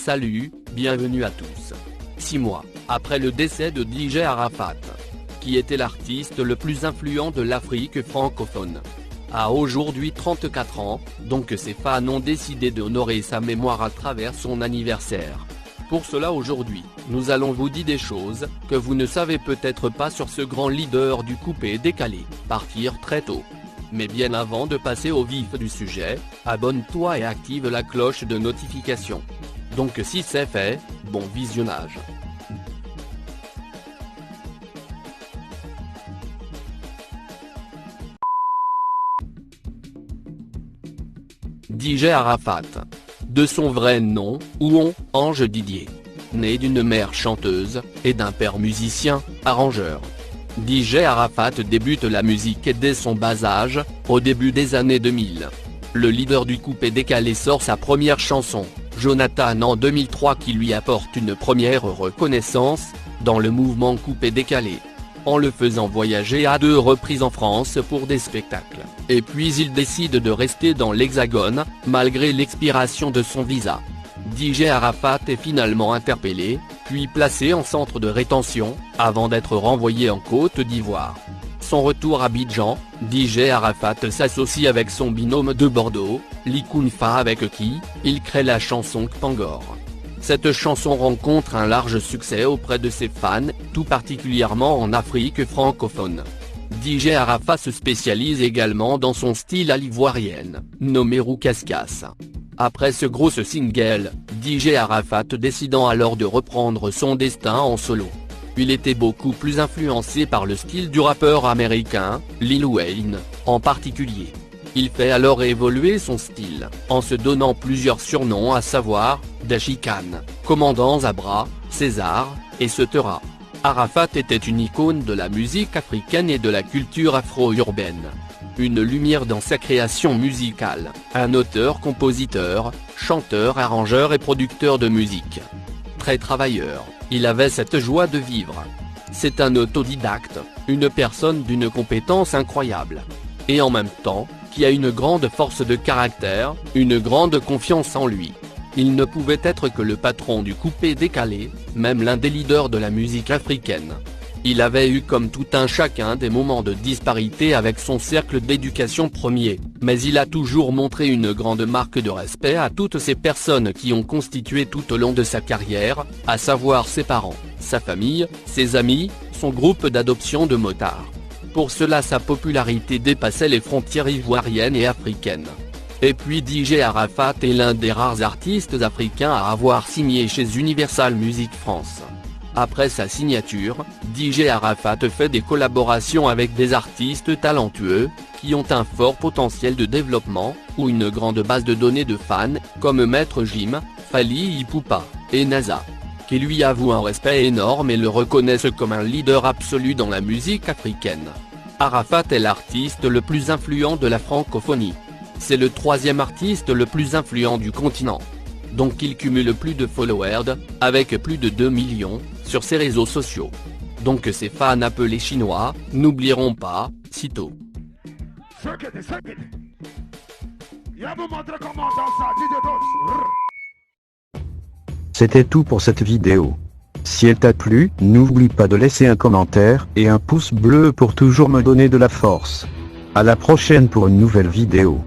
Salut, bienvenue à tous. 6 mois après le décès de DJ Arafat, qui était l'artiste le plus influent de l'Afrique francophone, a aujourd'hui 34 ans, donc ses fans ont décidé d'honorer sa mémoire à travers son anniversaire. Pour cela aujourd'hui, nous allons vous dire des choses que vous ne savez peut-être pas sur ce grand leader du coupé décalé, partir très tôt. Mais bien avant de passer au vif du sujet, abonne-toi et active la cloche de notification. Donc si c'est fait, bon visionnage. DJ Arafat. De son vrai nom, Ouon Ange Didier. Né d'une mère chanteuse, et d'un père musicien, arrangeur. DJ Arafat débute la musique dès son bas âge, au début des années 2000. Le leader du coupé décalé sort sa première chanson, Jonathan en 2003 qui lui apporte une première reconnaissance, dans le mouvement coupé décalé. En le faisant voyager à 2 reprises en France pour des spectacles, et puis il décide de rester dans l'Hexagone, malgré l'expiration de son visa. DJ Arafat est finalement interpellé, puis placé en centre de rétention, avant d'être renvoyé en Côte d'Ivoire. Son retour à Abidjan, DJ Arafat s'associe avec son binôme de Bordeaux, Likounfa avec qui, il crée la chanson Kpangor. Cette chanson rencontre un large succès auprès de ses fans, tout particulièrement en Afrique francophone. DJ Arafat se spécialise également dans son style à l'ivoirienne, nommé Roucascas. Après ce gros single, DJ Arafat décidant alors de reprendre son destin en solo. Il était beaucoup plus influencé par le style du rappeur américain, Lil Wayne, en particulier. Il fait alors évoluer son style, en se donnant plusieurs surnoms à savoir, Dashi Khan, Commandant Zabra, César, et Setera. Arafat était une icône de la musique africaine et de la culture afro-urbaine. Une lumière dans sa création musicale, un auteur-compositeur, chanteur, arrangeur et producteur de musique. Très travailleur, il avait cette joie de vivre. C'est un autodidacte, une personne d'une compétence incroyable. Et en même temps, qui a une grande force de caractère, une grande confiance en lui. Il ne pouvait être que le patron du coupé décalé, même l'un des leaders de la musique africaine. Il avait eu comme tout un chacun des moments de disparité avec son cercle d'éducation premier, mais il a toujours montré une grande marque de respect à toutes ces personnes qui ont constitué tout au long de sa carrière, à savoir ses parents, sa famille, ses amis, son groupe d'adoption de motards. Pour cela sa popularité dépassait les frontières ivoiriennes et africaines. Et puis DJ Arafat est l'un des rares artistes africains à avoir signé chez Universal Music France. Après sa signature, DJ Arafat fait des collaborations avec des artistes talentueux, qui ont un fort potentiel de développement, ou une grande base de données de fans, comme Maître Jim, Fally Ipupa, et NASA, qui lui avouent un respect énorme et le reconnaissent comme un leader absolu dans la musique africaine. Arafat est l'artiste le plus influent de la francophonie. C'est le 3e artiste le plus influent du continent. Donc il cumule plus de followers, avec plus de 2 millions, sur ses réseaux sociaux. Donc ses fans appelés chinois, n'oublieront pas, sitôt. C'était tout pour cette vidéo. Si elle t'a plu, n'oublie pas de laisser un commentaire et un pouce bleu pour toujours me donner de la force. À la prochaine pour une nouvelle vidéo.